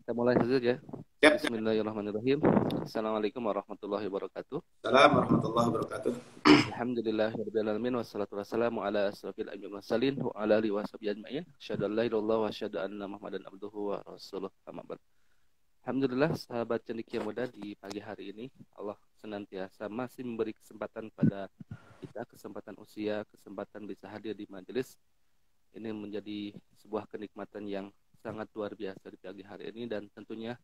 Kita mulai saja ya. Siap. Bismillahirrahmanirrahim. Assalamualaikum warahmatullahi wabarakatuh. Assalamualaikum warahmatullahi wabarakatuh. Alhamdulillahirrahmanirrahim. Wassalatu wassalamu ala asrafil anbiya'i wal mursalin wa ala alihi washabihi ajma'in. Asyhadu an la ilaha illallah wa asyhadu anna Muhammadan abduhu wa rasuluh. Amma ba'd. Alhamdulillah sahabat cendekia muda, di pagi hari ini Allah senantiasa masih memberi kesempatan pada kita, kesempatan usia, kesempatan bisa hadir di majelis. Ini menjadi sebuah kenikmatan yang sangat luar biasa di pagi hari ini dan tentunya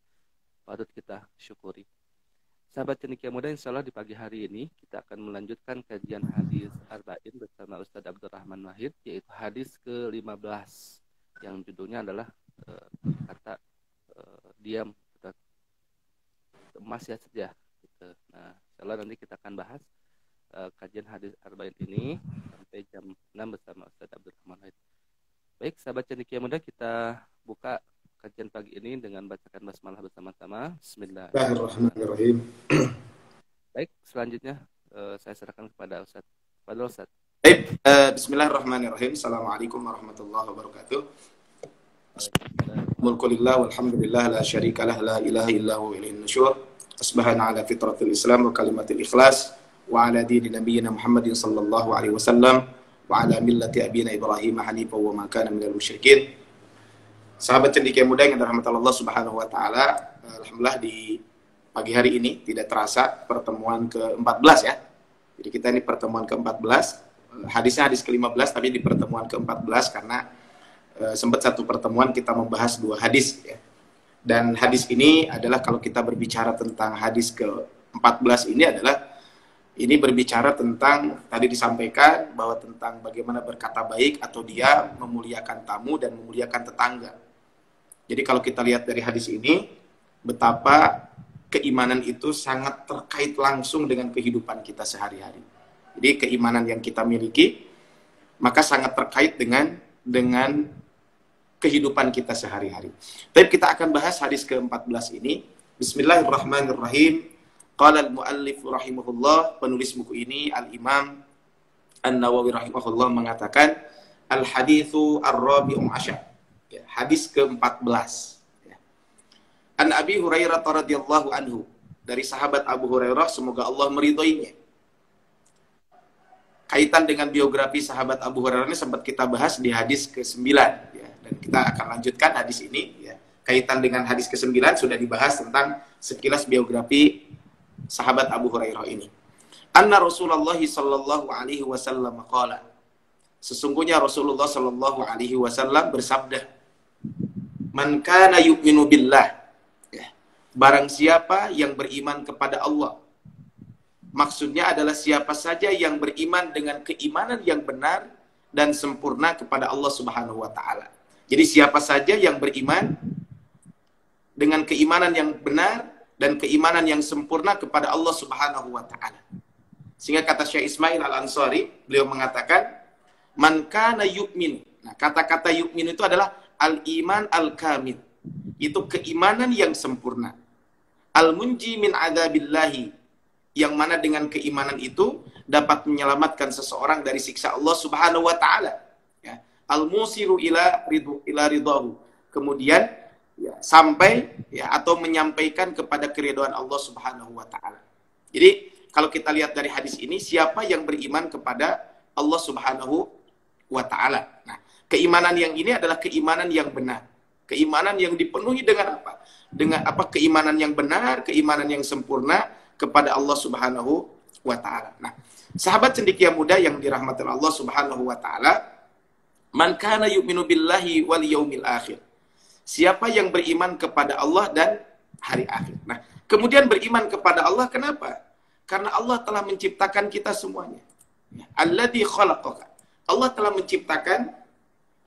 patut kita syukuri. Sahabat cendekia muda, insyaallah di pagi hari ini kita akan melanjutkan kajian hadis Arba'in bersama Ustadz Abdurrahman Wahid, yaitu hadis ke-15 yang judulnya adalah kata diam masih saja gitu. Nah, insyaallah nanti kita akan bahas kajian hadis Arba'in ini sampai jam 6 bersama Ustadz Abdurrahman Wahid. Baik, sahabat cendekia muda, kita buka kajian pagi ini dengan bacakan basmalah bersama-sama. Bismillahirrahmanirrahim. Baik, selanjutnya saya serahkan kepada Ustadz. Pada Ustadz. Baik, bismillahirrahmanirrahim. Assalamualaikum warahmatullahi wabarakatuh. Mulkulillah walhamdulillah la syarikalah la ilaha illahu ilaihin nusyur. Asbahana ala fitratil Islam wa kalimatil ikhlas wa ala dini nabiyyina Muhammadin sallallahu alaihi wasallam wa ala millati abina Ibrahim hanifan wa ma kana minal musyrikin. Sahabat cendekia muda yang dirahmati Allah Subhanahu wa taala, alhamdulillah di pagi hari ini tidak terasa pertemuan ke-14 ya. Jadi kita ini pertemuan ke-14. Hadisnya hadis ke-15 tapi di pertemuan ke-14 karena sempat satu pertemuan kita membahas 2 hadis ya. Dan hadis ini adalah kalau kita berbicara tentang hadis ke-14 ini berbicara tentang, tadi disampaikan bahwa tentang bagaimana berkata baik atau dia memuliakan tamu dan memuliakan tetangga. Jadi kalau kita lihat dari hadis ini, betapa keimanan itu sangat terkait langsung dengan kehidupan kita sehari-hari. Jadi keimanan yang kita miliki, maka sangat terkait dengan kehidupan kita sehari-hari. Tapi kita akan bahas hadis ke-14 ini. Bismillahirrahmanirrahim. Qala al-muallif rahimahullah, penulis buku ini Al-Imam An-Nawawi rahimahullah mengatakan al-haditsu ar-rabi'u asyar. Ya, hadis ke-14. Ya. An Abi Hurairah radhiyallahu anhu, dari sahabat Abu Hurairah semoga Allah meridhoinya. Kaitan dengan biografi sahabat Abu Hurairah ini sempat kita bahas di hadis ke-9 ya, dan kita akan lanjutkan hadis ini ya. Kaitan dengan hadis ke-9 sudah dibahas tentang sekilas biografi sahabat Abu Hurairah ini. Anna Rasulullah sallallahu alaihi wasallam qala. Sesungguhnya Rasulullah sallallahu alaihi wasallam bersabda, "Man kana yu'minu billah." Ya. Barang siapa yang beriman kepada Allah. Maksudnya adalah siapa saja yang beriman dengan keimanan yang benar dan sempurna kepada Allah Subhanahu wa taala. Jadi siapa saja yang beriman dengan keimanan yang benar dan keimanan yang sempurna kepada Allah Subhanahu wa taala. Sehingga kata Syekh Ismail Al-Ansari, beliau mengatakan, "Man kana yu'min." Nah, kata-kata yu'min itu adalah al-iman al-kamil. Itu keimanan yang sempurna. Al-munji min adzabillahi, yang mana dengan keimanan itu dapat menyelamatkan seseorang dari siksa Allah Subhanahu wa taala. Ya. Al-musiru ila ridahu. Kemudian ya, sampai ya, atau menyampaikan kepada keridhaan Allah Subhanahu wa taala. Jadi kalau kita lihat dari hadis ini, siapa yang beriman kepada Allah Subhanahu wa taala. Nah, keimanan yang ini adalah keimanan yang benar. Keimanan yang dipenuhi dengan apa? Dengan apa? Keimanan yang benar, keimanan yang sempurna kepada Allah Subhanahu wa taala. Nah, sahabat cendekia muda yang dirahmati Allah Subhanahu wa taala, man kana yu'minu billahi wal yaumil akhir. Siapa yang beriman kepada Allah dan hari akhir. Nah, kemudian beriman kepada Allah kenapa? Karena Allah telah menciptakan kita semuanya. Alladzi khalaqaka. Allah telah menciptakan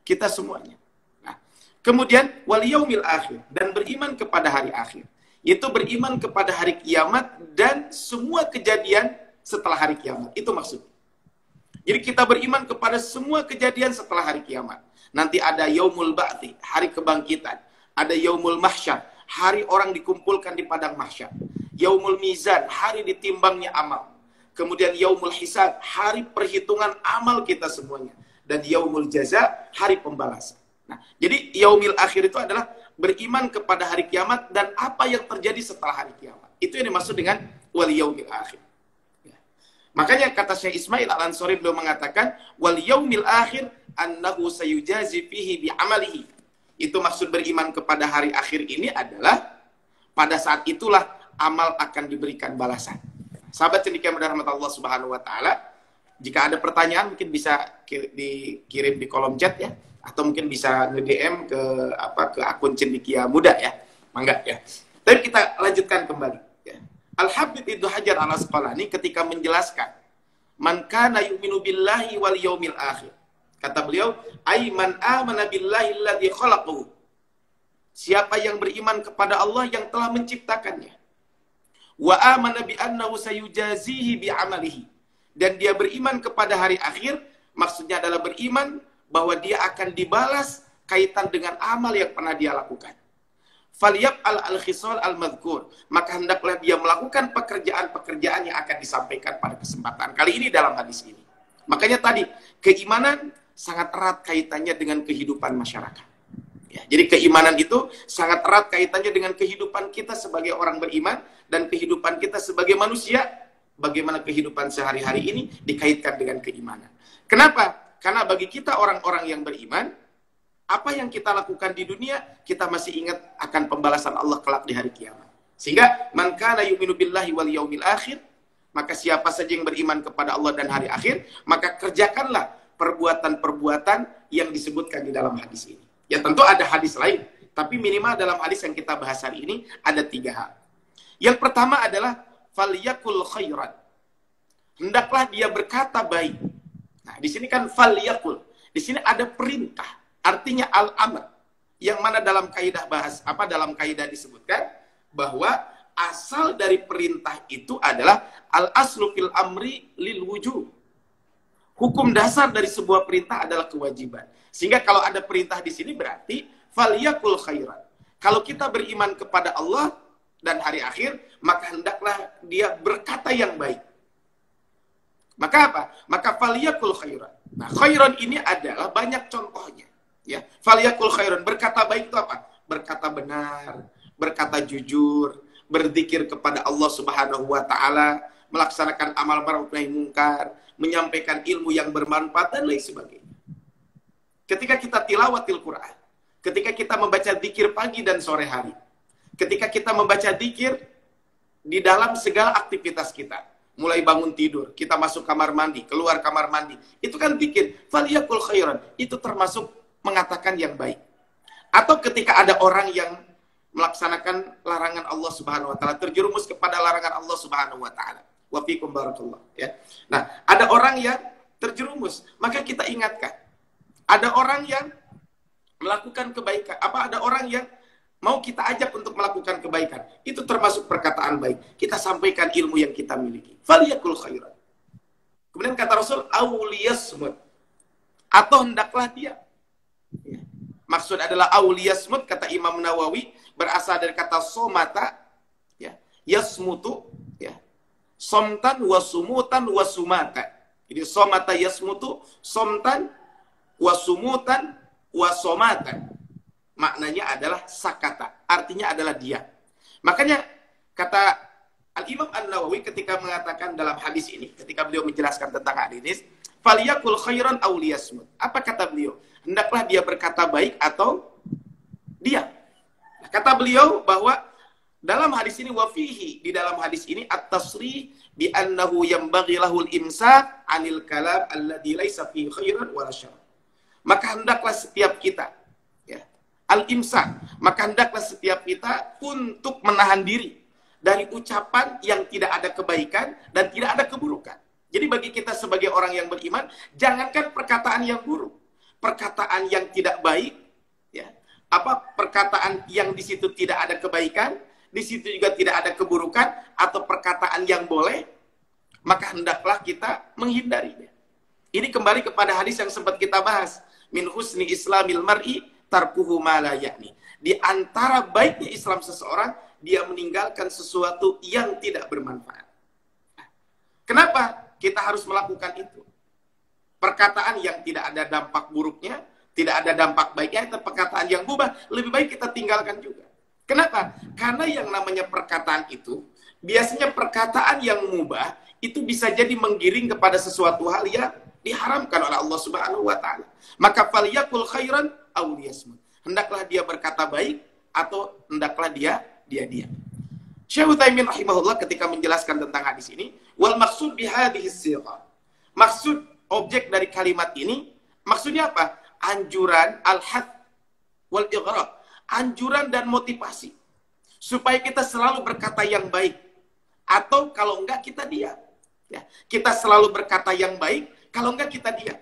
kita semuanya. Nah, kemudian wal yaumil akhir, dan beriman kepada hari akhir. Itu beriman kepada hari kiamat dan semua kejadian setelah hari kiamat. Itu maksudnya. Jadi kita beriman kepada semua kejadian setelah hari kiamat. Nanti ada yaumul ba'ti, hari kebangkitan. Ada yaumul mahsyar, hari orang dikumpulkan di padang mahsyar. Yaumul mizan, hari ditimbangnya amal. Kemudian yaumul hisab, hari perhitungan amal kita semuanya. Dan yaumul jaza, hari pembalasan. Nah, jadi yaumil akhir itu adalah beriman kepada hari kiamat dan apa yang terjadi setelah hari kiamat. Itu yang dimaksud dengan wal yaumil akhir. Ya. Makanya kata Syekh Ismail Al-Ansari beliau mengatakan wal yaumil akhir annahu sayujazi fihi bi amalihi. Itu maksud beriman kepada hari akhir ini adalah pada saat itulah amal akan diberikan balasan. Sahabat cendekia rahmat Allah Subhanahu wa taala, jika ada pertanyaan mungkin bisa dikirim di kolom chat ya, atau mungkin bisa nge-DM ke akun Cendekia Muda ya. Mangga ya. Tapi kita lanjutkan kembali ya. Al-Habib Ibnu Hajar Al-Asqalani ketika menjelaskan man kana yu'minu billahi wal yaumil akhir. Kata beliau, "Ai man amana billahi alladzi khalaqahu." Siapa yang beriman kepada Allah yang telah menciptakannya. Wa amana bi annahu sayujazihi bi amalihi. Dan dia beriman kepada hari akhir, maksudnya adalah beriman bahwa dia akan dibalas kaitan dengan amal yang pernah dia lakukan. Faliyab al-khisal al-madhkur. Maka hendaklah dia melakukan pekerjaan-pekerjaan yang akan disampaikan pada kesempatan kali ini dalam hadis ini. Makanya tadi, keimanan sangat erat kaitannya dengan kehidupan masyarakat. Ya, jadi keimanan itu sangat erat kaitannya dengan kehidupan kita sebagai orang beriman dan kehidupan kita sebagai manusia. Bagaimana kehidupan sehari-hari ini dikaitkan dengan keimanan. Kenapa? Karena bagi kita orang-orang yang beriman, apa yang kita lakukan di dunia, kita masih ingat akan pembalasan Allah kelak di hari kiamat. Sehingga, man kana yu'minu billahi wal yaumil akhir, maka siapa saja yang beriman kepada Allah dan hari akhir, maka kerjakanlah perbuatan-perbuatan yang disebutkan di dalam hadis ini. Ya tentu ada hadis lain, tapi minimal dalam hadis yang kita bahas hari ini ada 3 hal. Yang pertama adalah falyakul khairan. Hendaklah dia berkata baik. Nah, di sini kan falyakul. Di sini ada perintah, artinya al-amr. Yang mana dalam kaidah dalam kaidah disebutkan bahwa asal dari perintah itu adalah al-aslu fil amri lil wujub. Hukum dasar dari sebuah perintah adalah kewajiban. Sehingga kalau ada perintah di sini berarti falyakul khairan. Kalau kita beriman kepada Allah dan hari akhir, maka hendaklah dia berkata yang baik. Maka apa? Maka faliyakul khairan. Nah, khairan ini adalah banyak contohnya. Ya, faliyakul khairan. Berkata baik itu apa? Berkata benar, berkata jujur, berzikir kepada Allah Subhanahu wa taala, melaksanakan amal ma'ruf nahi mungkar, menyampaikan ilmu yang bermanfaat dan lain sebagainya. Ketika kita tilawatil Quran, ketika kita membaca zikir pagi dan sore hari, ketika kita membaca zikir di dalam segala aktivitas kita, mulai bangun tidur, kita masuk kamar mandi, keluar kamar mandi, itu kan zikir, faliyakul khairan, itu termasuk mengatakan yang baik. Atau ketika ada orang yang melaksanakan larangan Allah Subhanahu wa taala, terjerumus kepada larangan Allah Subhanahu wa taala. Wa fiikum barakallah, ya. Nah, ada orang yang terjerumus, maka kita ingatkan. Ada orang yang melakukan kebaikan, ada orang yang mau kita ajak untuk melakukan kebaikan. Itu termasuk perkataan baik. Kita sampaikan ilmu yang kita miliki. Faliyakul khairan. Kemudian kata Rasul, awliyasmut. Atau hendaklah dia. Ya. Maksud adalah awliyasmut, kata Imam Nawawi, berasal dari kata somata. Ya. Yasmutu. Ya. Somtan wasumutan wasumata. Jadi somata yasmutu, somtan wasumutan wasomatan. Maknanya adalah sakata. Artinya adalah diam. Makanya kata Al-Imam An-Nawawi ketika mengatakan dalam hadis ini, ketika beliau menjelaskan tentang hadis, faliyakul khairan awliyasmut. Apa kata beliau? Hendaklah dia berkata baik atau diam. Nah, kata beliau bahwa dalam hadis ini wafihi, di dalam hadis ini at-tasrih bi annahu yanbaghi lahul imsak 'anil kalam alladhi laisa fihi khairan wala syarr. Maka hendaklah setiap kita al-imsak, maka hendaklah setiap kita untuk menahan diri dari ucapan yang tidak ada kebaikan dan tidak ada keburukan. Jadi bagi kita sebagai orang yang beriman, jangankan perkataan yang buruk, perkataan yang tidak baik, ya, perkataan yang di situ tidak ada kebaikan, di situ juga tidak ada keburukan, atau perkataan yang boleh, maka hendaklah kita menghindarinya. Ini kembali kepada hadis yang sempat kita bahas, min husni islamil mar'i tarkuhu ma la ya'ni. Di antara baiknya Islam seseorang, dia meninggalkan sesuatu yang tidak bermanfaat. Kenapa kita harus melakukan itu? Perkataan yang tidak ada dampak buruknya, tidak ada dampak baiknya, itu perkataan yang mubah, lebih baik kita tinggalkan juga. Kenapa? Karena yang namanya perkataan itu, biasanya perkataan yang mubah, itu bisa jadi menggiring kepada sesuatu hal yang diharamkan oleh Allah Subhanahu wa Ta'ala. Maka falyakul khairan aw liyasmut. Hendaklah dia berkata baik atau hendaklah dia diam. Syekh Utsaimin rahimahullah ketika menjelaskan tentang hadis ini, wal maksud bihadhihi sighah. Maksud objek dari kalimat ini, maksudnya apa? Anjuran al-hadd wal ighraq. Anjuran dan motivasi supaya kita selalu berkata yang baik, atau kalau enggak kita diam. Ya, kita selalu berkata yang baik, kalau enggak kita diam.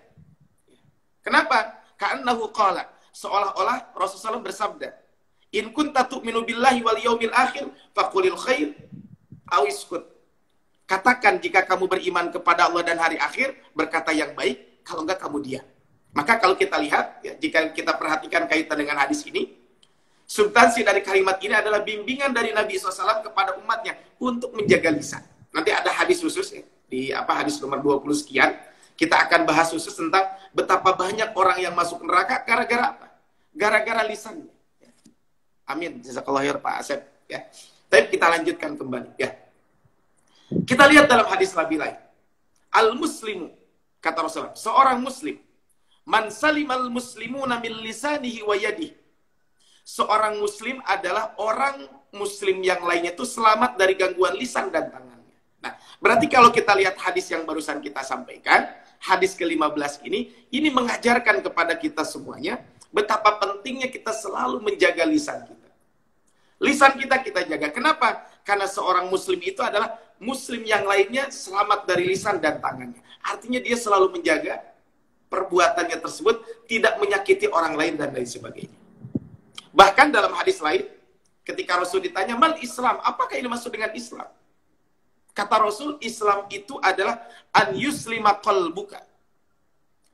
Kenapa? Ka'annahu qala, seolah-olah Rasulullah SAW bersabda, in kunta tu'minu billahi wal yaumil akhir faqulil khair aw iskut. Katakan jika kamu beriman kepada Allah dan hari akhir, berkata yang baik, kalau enggak kamu diam. Maka kalau kita lihat, ya, jika kita perhatikan kaitan dengan hadis ini, substansi dari kalimat ini adalah bimbingan dari Nabi SAW kepada umatnya untuk menjaga lisan. Nanti ada hadis khusus ya, di hadis nomor 20 sekian. Kita akan bahas khusus tentang betapa banyak orang yang masuk neraka gara-gara apa? Gara-gara lisannya. Amin. Jazakallah khair Pak Asep. Ya. Tapi kita lanjutkan kembali. Ya. Kita lihat dalam hadis Nabi lain. Al-muslimu, kata Rasulullah, seorang muslim, man salimal muslimuna min lisanihi wa yadihi. Seorang muslim adalah orang muslim yang lainnya itu selamat dari gangguan lisan dan tangannya. Nah, berarti kalau kita lihat hadis yang barusan kita sampaikan, hadis ke-15 ini mengajarkan kepada kita semuanya betapa pentingnya kita selalu menjaga lisan kita. Lisan kita jaga. Kenapa? Karena seorang muslim itu adalah muslim yang lainnya selamat dari lisan dan tangannya. Artinya dia selalu menjaga perbuatannya tersebut tidak menyakiti orang lain dan lain sebagainya. Bahkan dalam hadis lain, ketika Rasul ditanya, mal Islam, apakah ini maksud dengan Islam? Kata Rasul, Islam itu adalah an yuslima qalbuka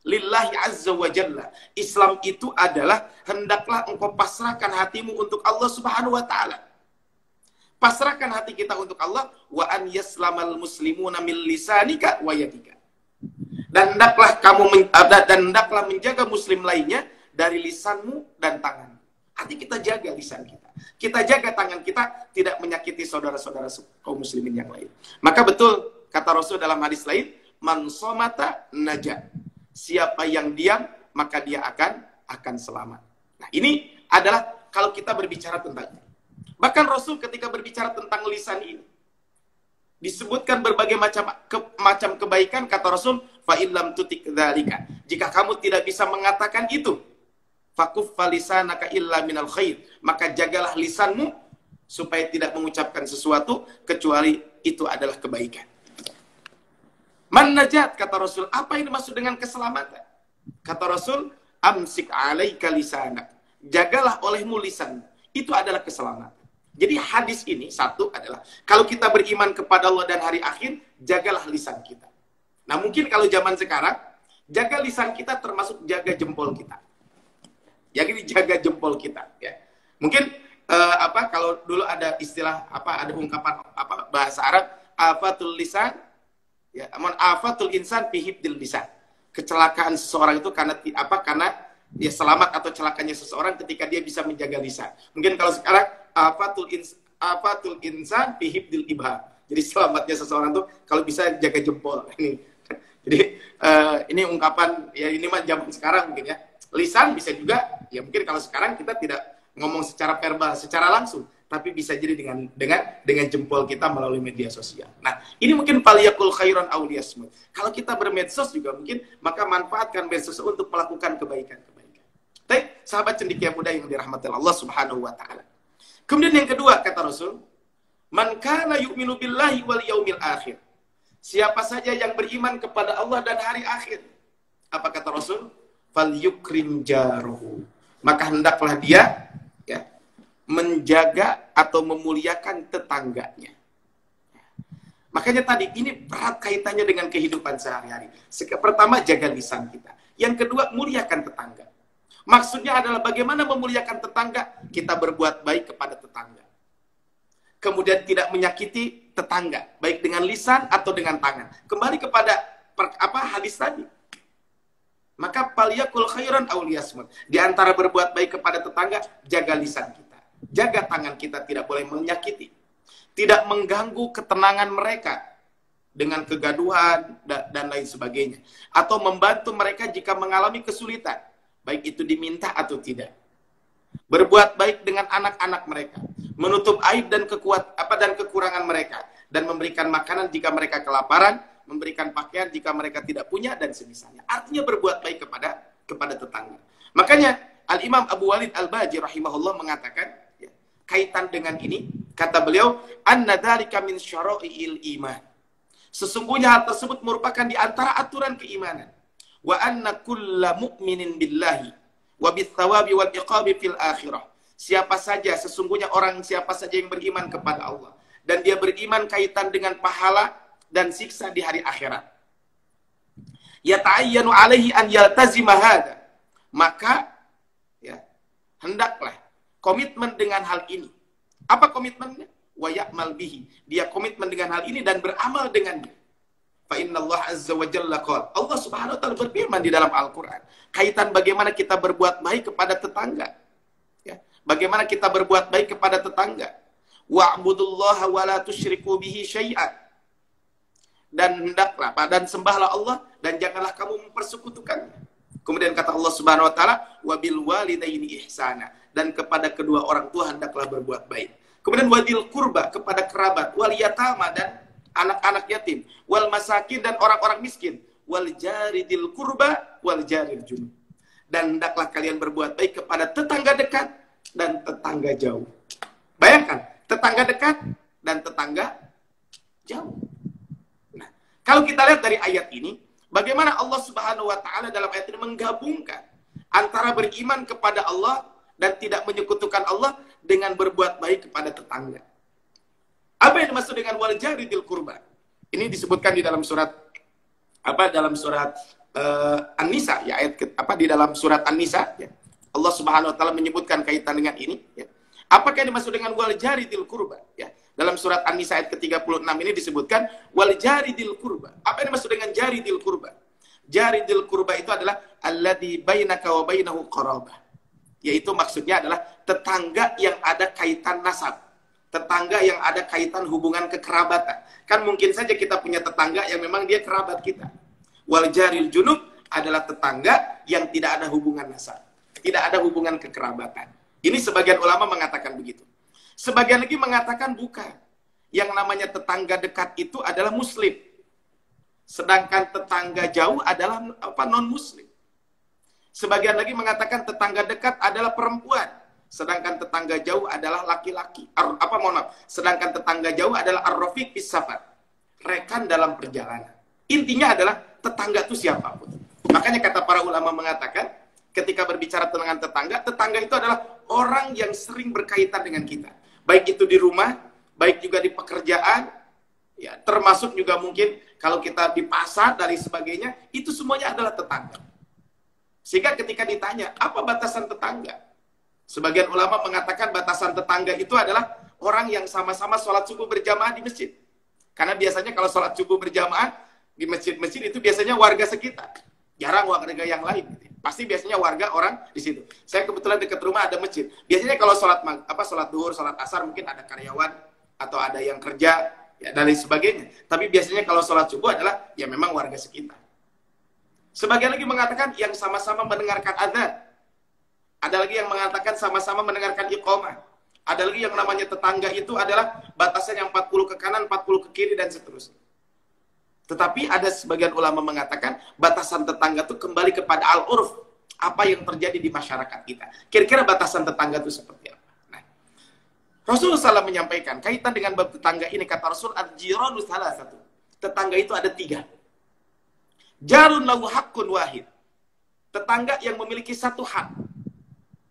lillahi azza wa jalla. Islam itu adalah hendaklah engkau pasrahkan hatimu untuk Allah Subhanahu wa Ta'ala. Pasrahkan hati kita untuk Allah, wa an yaslamal muslimuna min lisanika wa yadika. Dan hendaklah menjaga muslim lainnya dari lisanmu dan tanganmu. Arti kita jaga lisan kita. Kita jaga tangan kita tidak menyakiti saudara-saudara kaum muslimin yang lain. Maka betul kata Rasul dalam hadis lain, man somata najat. Siapa yang diam maka dia akan selamat. Nah, ini adalah kalau kita berbicara tentang ini. Bahkan Rasul ketika berbicara tentang lisan ini disebutkan berbagai macam kebaikan, kata Rasul, fa illam tutik dzalika. Jika kamu tidak bisa mengatakan itu, fakuffa lisanaka illa minal khair, maka jagalah lisanmu supaya tidak mengucapkan sesuatu kecuali itu adalah kebaikan. Man najat, kata Rasul, apa yang dimaksud dengan keselamatan? Kata Rasul, amsik alaika lisanak, jagalah olehmu lisan, itu adalah keselamatan. Jadi hadis ini satu adalah kalau kita beriman kepada Allah dan hari akhir, jagalah lisan kita. Nah, mungkin kalau zaman sekarang, jaga lisan kita termasuk jaga jempol kita. Jadi jaga jempol kita, ya. Mungkin kalau dulu ada istilah ada ungkapan bahasa Arab, afatul lisan, ya, afatul insan fi hifdil lisan. Kecelakaan seseorang itu karena dia selamat atau celakanya seseorang ketika dia bisa menjaga lisan. Mungkin kalau sekarang afatul insan fi hifdil ibham. Jadi selamatnya seseorang tuh kalau bisa jaga jempol. Jadi ini ungkapan ya, ini mah zaman sekarang mungkin ya. Lisan bisa juga, ya mungkin kalau sekarang kita tidak ngomong secara verbal, secara langsung, tapi bisa jadi dengan jempol kita melalui media sosial. Nah, ini mungkin faliyakul khairan aw liyasmut. Kalau kita bermedsos juga mungkin, maka manfaatkan medsos untuk melakukan kebaikan-kebaikan. Baik, sahabat cendekia muda yang dirahmati Allah Subhanahu wa Ta'ala. Kemudian yang kedua, kata Rasul, man kana yu'minu billahi wal yaumil akhir. Siapa saja yang beriman kepada Allah dan hari akhir. Apa kata Rasul? Falyukrim jaruhu, maka hendaklah dia ya menjaga atau memuliakan tetangganya. Makanya tadi ini berat kaitannya dengan kehidupan sehari-hari. Pertama, jaga lisan kita. Yang kedua, muliakan tetangga. Maksudnya adalah bagaimana memuliakan tetangga? Kita berbuat baik kepada tetangga. Kemudian tidak menyakiti tetangga, baik dengan lisan atau dengan tangan. Kembali kepada hadis tadi. Maka paliyakul khairan aw liyasmut. Di antara berbuat baik kepada tetangga, jaga lisan kita. Jaga tangan kita, tidak boleh menyakiti. Tidak mengganggu ketenangan mereka dengan kegaduhan dan lain sebagainya. Atau membantu mereka jika mengalami kesulitan, baik itu diminta atau tidak. Berbuat baik dengan anak-anak mereka, menutup aib dan kekurangan mereka, dan memberikan makanan jika mereka kelaparan, memberikan pakaian jika mereka tidak punya, dan semisalnya. Artinya berbuat baik kepada tetangga. Makanya Al-Imam Abu Walid Al-Baji rahimahullah mengatakan, ya, kaitan dengan ini, kata beliau, anna dzalika min syara'i'il iman. Sesungguhnya hal tersebut merupakan di antara aturan keimanan. Wa anna kulla mu'minin billahi wa bithawabi wal iqabi fil akhirah. Siapa saja yang beriman kepada Allah dan dia beriman kaitan dengan pahala dan siksa di hari akhirat. Yata'ayyanu alaihi an yaltazima hadha. Maka ya, hendaklah komitmen dengan hal ini. Apa komitmennya? Wa ya'mal bihi. Dia komitmen dengan hal ini dan beramal dengannya. Fa innallaha azza wa jalla qala. Allah Subhanahu wa taala berfirman di dalam Al-Qur'an, kaitan bagaimana kita berbuat baik kepada tetangga. Ya, bagaimana kita berbuat baik kepada tetangga. Wa'budullaha wa la tusyriku bihi syai'an. Dan hendaklah dan sembahlah Allah dan janganlah kamu mempersekutukannya. Kemudian kata Allah Subhanahu wa taala, wabil walidaini ihsana, dan kepada kedua orang tua hendaklah berbuat baik. Kemudian wadil kurba, kepada kerabat, wal yatama, dan anak-anak yatim, wal masakin, dan orang-orang miskin, wal jaridil kurba wal jaril junub. Dan hendaklah kalian berbuat baik kepada tetangga dekat dan tetangga jauh. Bayangkan, tetangga dekat dan tetangga jauh. Kalau kita lihat dari ayat ini, bagaimana Allah Subhanahu wa taala dalam ayat ini menggabungkan antara beriman kepada Allah dan tidak menyekutukan Allah dengan berbuat baik kepada tetangga. Apa yang dimaksud dengan wal jaridil qurba? Ini disebutkan di dalam surat An-Nisa, ya, di dalam surat An-Nisa, ya. Allah Subhanahu wa taala menyebutkan kaitan dengan ini, ya. Apakah yang dimaksud dengan wal jaridil qurba? Ya. Dalam surat An-Nisa ayat ke-36 ini disebutkan wal jaridil qurba. Apa yang dimaksud dengan jaridil qurba? Jaridil qurba itu adalah alladzi bainaka wa bainahu qarabah. Yaitu maksudnya adalah tetangga yang ada kaitan nasab. Tetangga yang ada kaitan hubungan kekerabatan. Kan mungkin saja kita punya tetangga yang memang dia kerabat kita. Wal jaril junub adalah tetangga yang tidak ada hubungan nasab. Tidak ada hubungan kekerabatan. Ini sebagian ulama mengatakan begitu. Sebagian lagi mengatakan bukan. Yang namanya tetangga dekat itu adalah muslim. Sedangkan tetangga jauh adalah non-muslim. Sebagian lagi mengatakan tetangga dekat adalah perempuan. Sedangkan tetangga jauh adalah laki-laki. Sedangkan tetangga jauh adalah ar-rafiq bis safar. Rekan dalam perjalanan. Intinya adalah tetangga itu siapapun. Makanya kata para ulama mengatakan, ketika berbicara tentang tetangga, tetangga itu adalah orang yang sering berkaitan dengan kita. Baik itu di rumah, baik juga di pekerjaan, ya, termasuk juga mungkin kalau kita di pasar dan sebagainya, itu semuanya adalah tetangga. Sehingga ketika ditanya, apa batasan tetangga? Sebagian ulama mengatakan batasan tetangga itu adalah orang yang sama-sama sholat subuh berjamaah di masjid. Karena biasanya kalau sholat subuh berjamaah di masjid-masjid itu biasanya warga sekitar. Jarang warga yang lain. Pasti biasanya warga orang di situ. Saya kebetulan dekat rumah ada masjid. Biasanya kalau sholat duhur, sholat asar mungkin ada karyawan atau ada yang kerja, ya, dan lain sebagainya. Tapi biasanya kalau sholat subuh adalah ya memang warga sekitar. Sebagian lagi mengatakan yang sama-sama mendengarkan adzan. Ada lagi yang mengatakan sama-sama mendengarkan iqamah. Ada lagi yang namanya tetangga itu adalah batasan yang 40 ke kanan, 40 ke kiri, dan seterusnya. Tetapi ada sebagian ulama mengatakan batasan tetangga itu kembali kepada al-urf. Apa yang terjadi di masyarakat kita. Kira-kira batasan tetangga itu seperti apa? Nah, Rasulullah SAW menyampaikan, kaitan dengan bab tetangga ini, kata Rasul, al-jiranu salah satu. Tetangga itu ada 3. Jarun lahu haqqun wahid. Tetangga yang memiliki satu hak.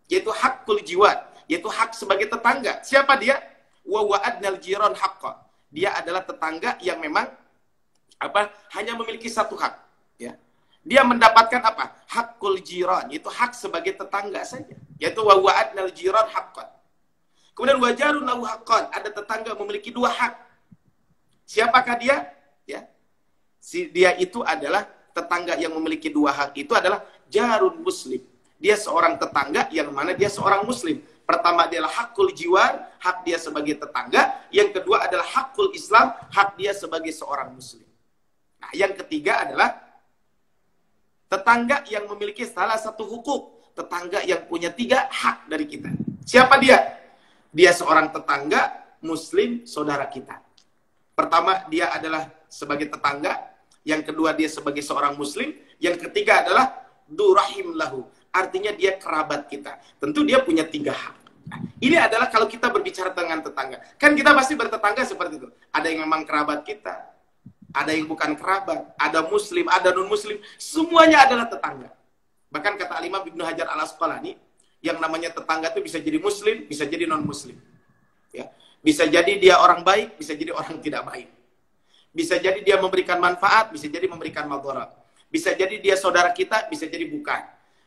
Yaitu haqqul jiwat. Yaitu hak sebagai tetangga. Siapa dia? Wa wa'adnal jiran haqqa. Dia adalah tetangga yang memang hanya memiliki satu hak, ya. Dia mendapatkan apa? Hakul jiran, yaitu hak sebagai tetangga saja, yaitu wa wa'adnal jiran haqqan. Kemudian wajarun lahu haqqan, ada tetangga memiliki 2 hak. Siapakah dia? Ya. Dia itu adalah tetangga yang memiliki dua hak itu adalah jarun muslim. Dia seorang tetangga yang mana dia seorang muslim. Pertama adalah hakul jiwar, hak dia sebagai tetangga. Yang kedua adalah hakul Islam, hak dia sebagai seorang muslim. Nah, yang ketiga adalah tetangga yang memiliki salah satu hukuk. Tetangga yang punya 3 hak dari kita. Siapa dia? Dia seorang tetangga muslim saudara kita. Pertama, dia adalah sebagai tetangga. Yang kedua, dia sebagai seorang muslim. Yang ketiga adalah durahim lahu. Artinya dia kerabat kita. Tentu dia punya 3 hak. Nah, ini adalah kalau kita berbicara dengan tetangga. Kan kita pasti bertetangga seperti itu. Ada yang memang kerabat kita. Ada yang bukan kerabat. Ada muslim, ada non-muslim. Semuanya adalah tetangga. Bahkan kata Al-Imam Ibnu Hajar Al-Asqalani, yang namanya tetangga itu bisa jadi muslim, bisa jadi non-muslim. Ya. Bisa jadi dia orang baik, bisa jadi orang tidak baik. Bisa jadi dia memberikan manfaat, bisa jadi memberikan madarat. Bisa jadi dia saudara kita, bisa jadi bukan.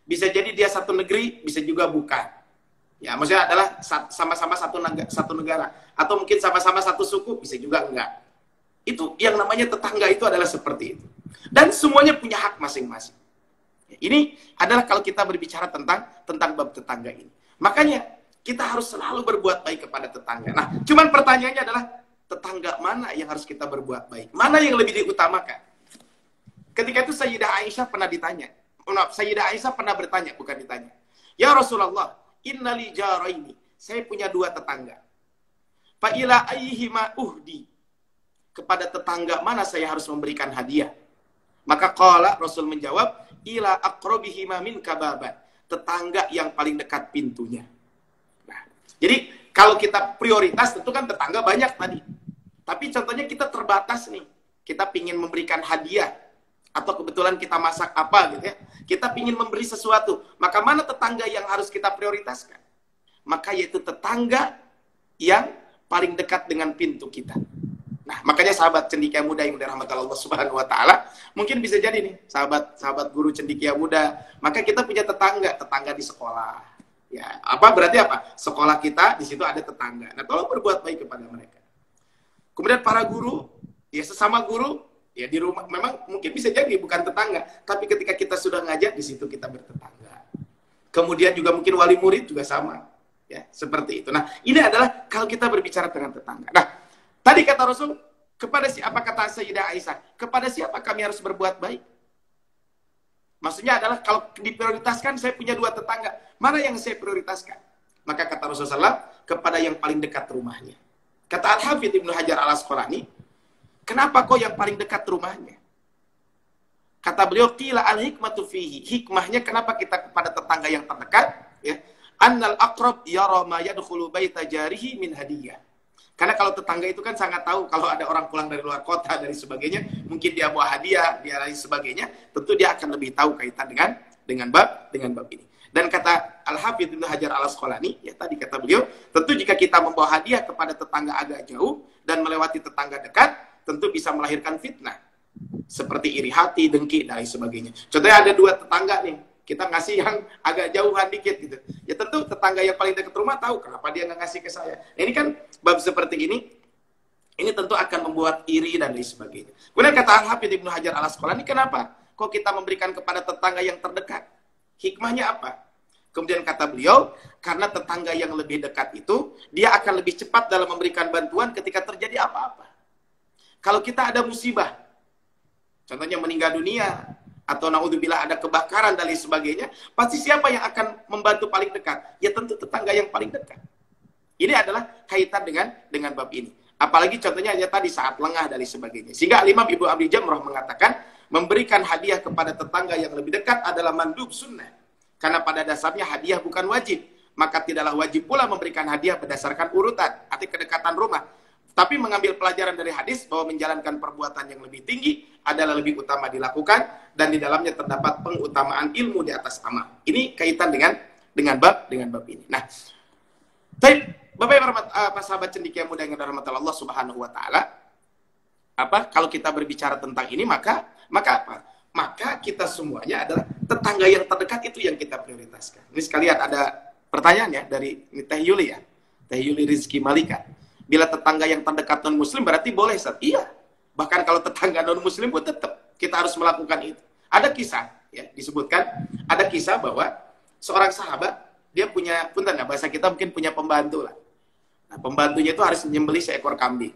Bisa jadi dia satu negeri, bisa juga bukan. Ya, maksudnya adalah sama-sama satu negara. Atau mungkin sama-sama satu suku, bisa juga enggak. Itu yang namanya tetangga itu adalah seperti itu. Dan semuanya punya hak masing-masing. Ini adalah kalau kita berbicara tentang bab tetangga ini. Makanya kita harus selalu berbuat baik kepada tetangga. Nah, cuman pertanyaannya adalah tetangga mana yang harus kita berbuat baik? Mana yang lebih diutamakan? Ketika itu Sayyidah Aisyah pernah ditanya. Sayyidah Aisyah pernah bertanya, bukan ditanya. Ya Rasulullah, innali jaraini. Saya punya 2 tetangga. Fa ila ayyihima uhdi. Kepada tetangga mana saya harus memberikan hadiah? Maka qala, Rasul menjawab, ila aqrabihima minka baban. Tetangga yang paling dekat pintunya. Nah, jadi kalau kita prioritas tentu kan tetangga banyak tadi. Tapi contohnya kita terbatas nih. Kita pingin memberikan hadiah. Atau kebetulan kita masak apa gitu ya. Kita pingin memberi sesuatu. Maka mana tetangga yang harus kita prioritaskan? Maka yaitu tetangga yang paling dekat dengan pintu kita. Nah, makanya sahabat cendekia muda yang dirahmati Allah Subhanahu wa taala, mungkin bisa jadi nih, sahabat guru cendekia muda, maka kita punya tetangga di sekolah. Ya, apa berarti apa? Sekolah kita di situ ada tetangga. Nah, tolong berbuat baik kepada mereka. Kemudian para guru, ya sesama guru, ya di rumah memang mungkin bisa jadi bukan tetangga, tapi ketika kita sudah ngajar di situ kita bertetangga. Kemudian juga mungkin wali murid juga sama, ya seperti itu. Nah, ini adalah kalau kita berbicara dengan tetangga. Nah, tadi kata Rasul, kepada siapa kata Sayyidah Aisyah? Kepada siapa kami harus berbuat baik? Maksudnya adalah kalau diprioritaskan, saya punya 2 tetangga. Mana yang saya prioritaskan? Maka kata Rasulullah, kepada yang paling dekat rumahnya. Kata Al-Hafidz Ibnu Hajar Al-Asqalani, kenapa kok yang paling dekat rumahnya? Kata beliau, qila al-hikmatu fihi. Hikmahnya kenapa kita kepada tetangga yang terdekat? Ya. Annal aqrab yara ma yadkhulu baita jarihi min hadiyah. Karena kalau tetangga itu kan sangat tahu kalau ada orang pulang dari luar kota, dari sebagainya, mungkin dia bawa hadiah, dia lain sebagainya, tentu dia akan lebih tahu kaitan dengan bab ini. Dan kata Al-Hafidz Ibnu Hajar Al-Asqalani, ya tadi kata beliau, tentu jika kita membawa hadiah kepada tetangga agak jauh dan melewati tetangga dekat, tentu bisa melahirkan fitnah. Seperti iri hati, dengki, dan lain sebagainya. Contohnya ada 2 tetangga nih, kita ngasih yang agak jauhan dikit gitu. Ya tentu tetangga yang paling dekat rumah tahu kenapa dia nggak ngasih ke saya. Nah, ini kan bab seperti ini tentu akan membuat iri dan lain sebagainya. Kemudian kata Al-Hafidz Ibnu Hajar Al-Asqalani, kenapa kok kita memberikan kepada tetangga yang terdekat? Hikmahnya apa? Kemudian kata beliau, karena tetangga yang lebih dekat itu, dia akan lebih cepat dalam memberikan bantuan ketika terjadi apa-apa. Kalau kita ada musibah, contohnya meninggal dunia, atau naudzubillah ada kebakaran dan lain sebagainya, pasti siapa yang akan membantu paling dekat? Ya tentu tetangga yang paling dekat. Ini adalah kaitan dengan bab ini. Apalagi contohnya hanya tadi saat lengah dan lain sebagainya. Sehingga Imam Ibnu Abi Jamrah mengatakan, memberikan hadiah kepada tetangga yang lebih dekat adalah mandub sunnah. Karena pada dasarnya hadiah bukan wajib. Maka tidaklah wajib pula memberikan hadiah berdasarkan urutan, arti kedekatan rumah. Tapi mengambil pelajaran dari hadis bahwa menjalankan perbuatan yang lebih tinggi adalah lebih utama dilakukan, dan di dalamnya terdapat pengutamaan ilmu di atas amal. Ini kaitan dengan bab ini. Nah, Bapak Ibu sahabat cendekia muda yang dirahmati Allah Subhanahu wa taala, kalau kita berbicara tentang ini maka apa? Maka kita semuanya adalah tetangga yang terdekat itu yang kita prioritaskan. Ini sekalian ada pertanyaan ya dari Teh Yuli ya. Teh Yuli Rizki Malika. Bila tetangga yang terdekat non-muslim berarti boleh, Ustaz? Iya. Bahkan kalau tetangga non-muslim pun tetap kita harus melakukan itu. Ada kisah, ya, disebutkan ada kisah bahwa seorang sahabat dia punya, punten ya, bahasa kita mungkin punya pembantu lah. Nah, pembantunya itu harus menyembelih seekor kambing.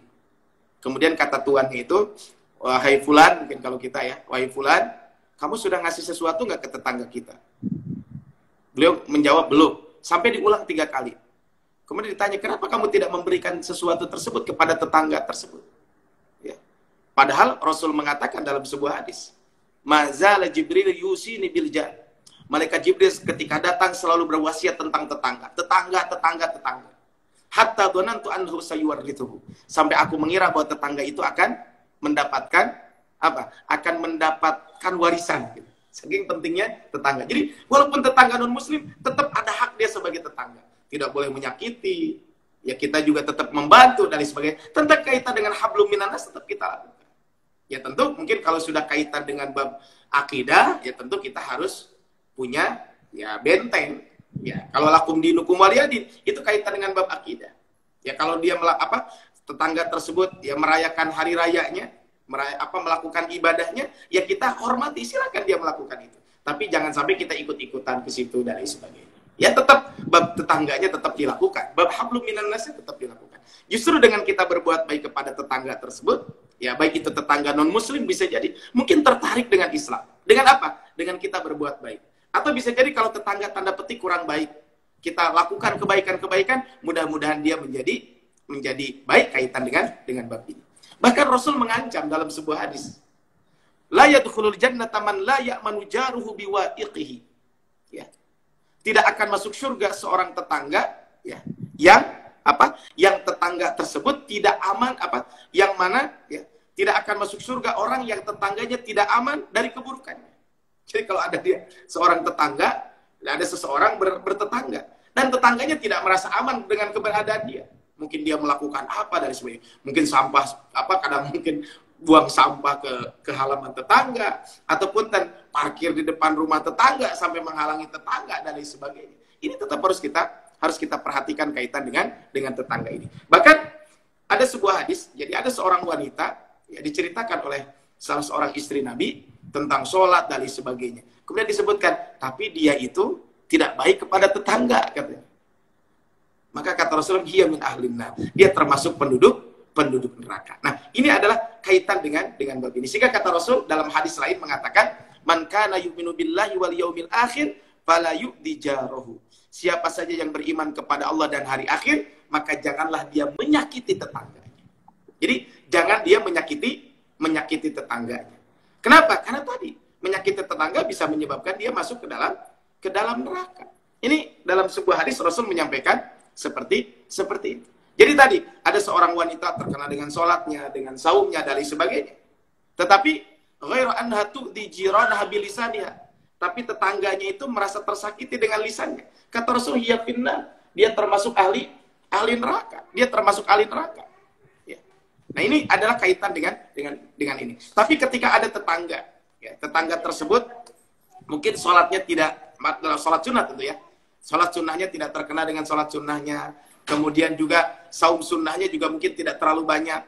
Kemudian kata tuannya itu, wahai fulan, mungkin kalau kita ya, wahai fulan, kamu sudah ngasih sesuatu nggak ke tetangga kita? Beliau menjawab belum. Sampai diulang 3 kali. Kemudian ditanya, kenapa kamu tidak memberikan sesuatu tersebut kepada tetangga tersebut? Ya. Padahal Rasul mengatakan dalam sebuah hadis, Mazala Jibril yusini bil jar. Malaikat Jibril ketika datang selalu berwasiat tentang tetangga. Tetangga. Hatta dhanantu annahu sayuwarrithuhu. Sampai aku mengira bahwa tetangga itu akan mendapatkan apa? Akan mendapatkan warisan. Saking pentingnya tetangga. Jadi walaupun tetangga non muslim, tetap ada hak dia sebagai tetangga. Tidak boleh menyakiti. Ya kita juga tetap membantu dan sebagainya. Tentang kaitan dengan hablum minanas tetap kita lakukan. Ya tentu mungkin kalau sudah kaitan dengan bab akidah, ya tentu kita harus punya ya benteng. Ya, kalau lakum dinukum waliyadin itu kaitan dengan bab akidah. Ya kalau dia tetangga tersebut ya merayakan hari rayanya, melakukan ibadahnya, ya kita hormati, silakan dia melakukan itu. Tapi jangan sampai kita ikut-ikutan ke situ dan lain sebagainya. Ya tetap bab tetangganya tetap dilakukan, bab hablum minan nasnya tetap dilakukan. Justru dengan kita berbuat baik kepada tetangga tersebut, ya baik itu tetangga non muslim bisa jadi mungkin tertarik dengan Islam. Dengan apa? Dengan kita berbuat baik. Atau bisa jadi kalau tetangga tanda petik kurang baik, kita lakukan kebaikan-kebaikan, mudah-mudahan dia menjadi baik kaitan dengan bab ini. Bahkan Rasul mengancam dalam sebuah hadis, la yadkhulul jannata man la ya'manu jaruhu biwa'iqihi. Ya. Tidak akan masuk surga seorang tetangga ya, yang tetangga tersebut tidak aman yang mana ya, tidak akan masuk surga orang yang tetangganya tidak aman dari keburukannya. Jadi kalau ada dia seorang tetangga, ada seseorang bertetangga dan tetangganya tidak merasa aman dengan keberadaan dia. Mungkin dia melakukan apa dari sebagainya. Mungkin sampah kadang mungkin buang sampah ke halaman tetangga ataupun parkir di depan rumah tetangga sampai menghalangi tetangga dan lain sebagainya. Ini tetap harus kita perhatikan kaitan dengan tetangga ini. Bahkan ada sebuah hadis, jadi ada seorang wanita ya diceritakan oleh salah seorang istri Nabi tentang sholat dan lain sebagainya. Kemudian disebutkan, tapi dia itu tidak baik kepada tetangga, katanya. Maka kata Rasulullah, dia min ahlinna. Dia termasuk penduduk neraka. Nah, ini adalah kaitan dengan bab ini. Sehingga kata Rasul dalam hadis lain mengatakan, man kana yu'minu billahi wal yaumil akhir fala yu'di jarahu. Siapa saja yang beriman kepada Allah dan hari akhir, maka janganlah dia menyakiti tetangganya. Jadi, jangan dia menyakiti tetangganya. Kenapa? Karena tadi menyakiti tetangga bisa menyebabkan dia masuk ke dalam neraka. Ini dalam sebuah hadis Rasul menyampaikan seperti itu. Jadi tadi ada seorang wanita terkenal dengan sholatnya, dengan saumnya dan lain sebagainya. Tetapi ghairu anha tu'di jiranaha bilisaniha. Tapi tetangganya itu merasa tersakiti dengan lisannya. Kata Rasul, hiya finnar. Dia termasuk ahli neraka. Dia termasuk ahli neraka. Nah ini adalah kaitan dengan ini. Tapi ketika ada tetangga, ya, tetangga tersebut mungkin sholatnya tidak, sholat sunnah tentu ya, sholat sunnahnya tidak terkena dengan sholat sunnahnya, kemudian juga saum sunnahnya juga mungkin tidak terlalu banyak,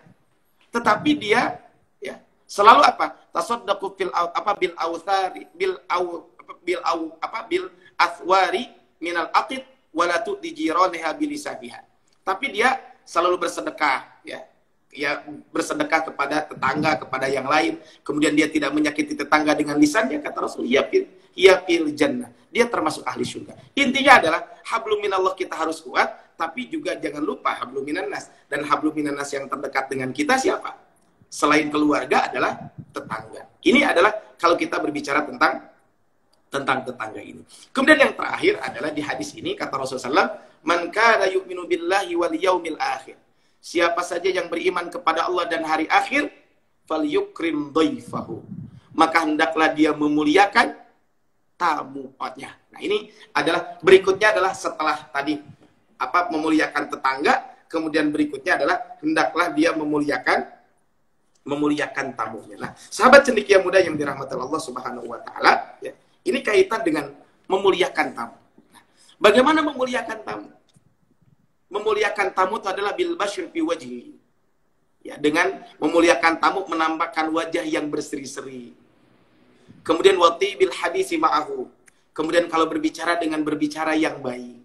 tetapi dia ya selalu tasaddaqu bil athwari minal aqid wala tu'di jiraniha bilisabiha. Tapi dia selalu bersedekah ya bersedekah kepada tetangga, kepada yang lain. Kemudian dia tidak menyakiti tetangga dengan lisannya. Kata Rasul, hiya fil jannah. Dia termasuk ahli surga. Intinya adalah hablum minallah kita harus kuat, tapi juga jangan lupa hablum minannas. Dan hablum minannas yang terdekat dengan kita siapa? Selain keluarga adalah tetangga. Ini adalah kalau kita berbicara tentang tetangga ini. Kemudian yang terakhir adalah di hadis ini kata Rasulullah SAW, man kana yu'minu billahi wal yaumil akhir. Siapa saja yang beriman kepada Allah dan hari akhir, falyukrim dhaifahu. Maka hendaklah dia memuliakan tamunya. Nah, ini adalah berikutnya adalah setelah tadi memuliakan tetangga, kemudian berikutnya adalah hendaklah dia memuliakan tamunya. Nah, sahabat cendekia muda yang dirahmati Allah Subhanahu wa taala, ya, ini kaitan dengan memuliakan tamu. Nah, bagaimana memuliakan tamu? Memuliakan tamu itu adalah bil basyr fi wajhi. Ya, dengan memuliakan tamu menampakkan wajah yang berseri-seri. Kemudian wati bil hadisi ma'ahu. Kemudian kalau berbicara dengan berbicara yang baik.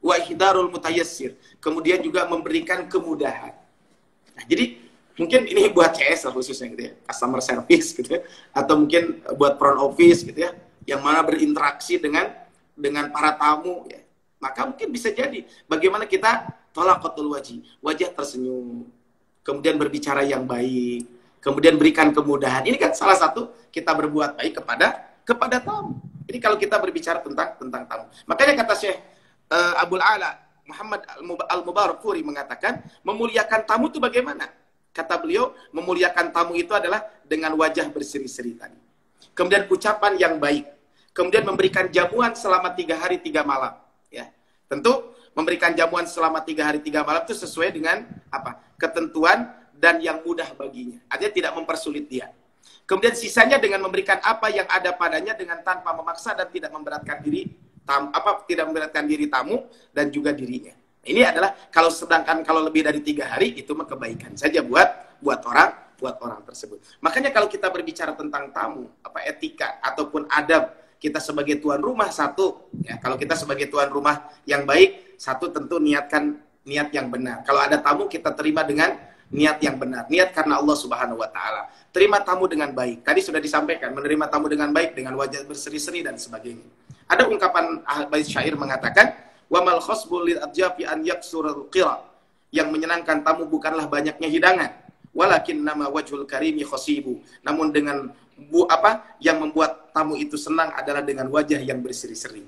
Wa ihdarul mutayassir. Kemudian juga memberikan kemudahan. Nah, jadi mungkin ini buat CS lah khususnya gitu ya, customer service gitu ya, atau mungkin buat front office gitu ya, yang mana berinteraksi dengan para tamu ya. Maka mungkin bisa jadi bagaimana kita talaqatul wajah tersenyum, kemudian berbicara yang baik, kemudian berikan kemudahan. Ini kan salah satu kita berbuat baik kepada tamu. Jadi kalau kita berbicara tentang tamu. Makanya kata Syekh Abul Ala Muhammad Al-Mubarakfuri mengatakan, memuliakan tamu itu bagaimana? Kata beliau, memuliakan tamu itu adalah dengan wajah berseri-seri tadi. Kemudian ucapan yang baik. Kemudian memberikan jamuan selama 3 hari 3 malam. Ya. Tentu memberikan jamuan selama 3 hari 3 malam itu sesuai dengan apa? Ketentuan dan yang mudah baginya. Artinya tidak mempersulit dia. Kemudian sisanya dengan memberikan apa yang ada padanya dengan tanpa memaksa dan tidak memberatkan diri tidak memberatkan diri tamu dan juga dirinya. Ini adalah kalau lebih dari 3 hari itu mah kebaikan saja buat orang tersebut. Makanya kalau kita berbicara tentang tamu, etika ataupun adab kita sebagai tuan rumah satu, ya kalau kita sebagai tuan rumah yang baik, satu tentu niatkan niat yang benar. Kalau ada tamu kita terima dengan niat yang benar, niat karena Allah Subhanahu wa taala. Terima tamu dengan baik. Tadi sudah disampaikan, menerima tamu dengan baik dengan wajah berseri-seri dan sebagainya. Ada ungkapan bait syair mengatakan, wa mal khasbul lil adjafi an yaksurul qira. Yang menyenangkan tamu bukanlah banyaknya hidangan, walakin nama wajhul karimi khasibu. Namun dengan yang membuat tamu itu senang adalah dengan wajah yang berseri-seri.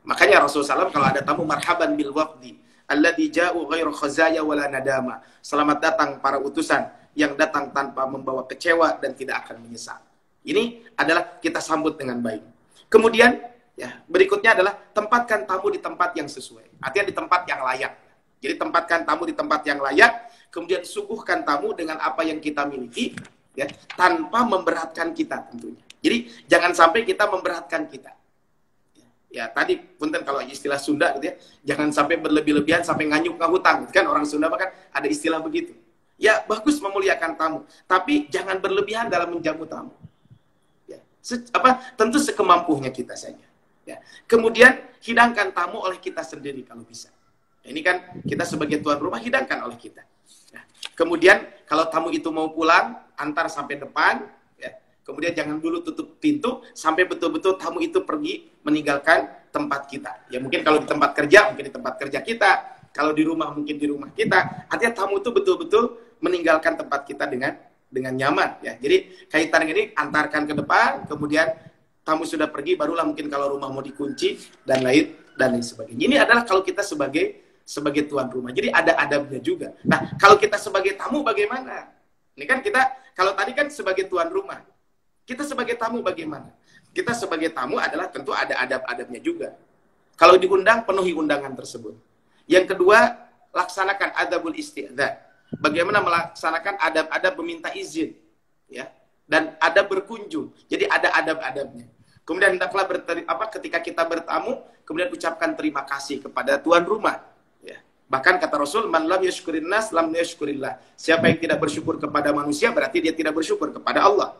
Makanya Rasulullah SAW kalau ada tamu, marhaban bil wafdi alladzi ja'u ghairu khazaya wala nadama. Selamat datang para utusan yang datang tanpa membawa kecewa dan tidak akan menyesal. Ini adalah kita sambut dengan baik. Kemudian ya, berikutnya adalah tempatkan tamu di tempat yang sesuai. Artinya di tempat yang layak. Jadi tempatkan tamu di tempat yang layak, kemudian suguhkan tamu dengan apa yang kita miliki, ya, tanpa memberatkan kita tentunya. Jadi jangan sampai kita memberatkan kita. Ya tadi punten kalau istilah Sunda gitu ya, jangan sampai berlebih-lebihan sampai nganyuk ke hutang. Gitu kan orang Sunda bahkan ada istilah begitu. Ya bagus memuliakan tamu, tapi jangan berlebihan dalam menjamu tamu. Ya, tentu sekemampunya kita saja. Ya. Kemudian hidangkan tamu oleh kita sendiri kalau bisa. Ya, ini kan kita sebagai tuan rumah hidangkan oleh kita. Ya. Kemudian kalau tamu itu mau pulang, antar sampai depan. Ya. Kemudian jangan dulu tutup pintu sampai betul-betul tamu itu pergi meninggalkan tempat kita. Ya mungkin kalau di tempat kerja, mungkin di tempat kerja kita. Kalau di rumah, mungkin di rumah kita. Artinya tamu itu betul-betul meninggalkan tempat kita dengan nyaman. Ya. Jadi kaitan ini antarkan ke depan, kemudian tamu sudah pergi, barulah mungkin kalau rumah mau dikunci dan lain sebagainya. Ini adalah kalau kita sebagai tuan rumah. Jadi ada adabnya juga. Nah, kalau kita sebagai tamu bagaimana? Ini kan kita, kalau tadi kan sebagai tuan rumah. Kita sebagai tamu bagaimana? Kita sebagai tamu adalah tentu ada adab-adabnya juga. Kalau diundang, penuhi undangan tersebut. Yang kedua, laksanakan adabul isti'dzan. Bagaimana melaksanakan adab-adab meminta izin. Ya. Dan adab berkunjung. Jadi ada adab-adabnya. Kemudian hendaklah ketika kita bertamu, kemudian ucapkan terima kasih kepada tuan rumah. Ya. Bahkan kata Rasul, man lam yashkurin nas lam yashkurillah. Siapa yang tidak bersyukur kepada manusia berarti dia tidak bersyukur kepada Allah.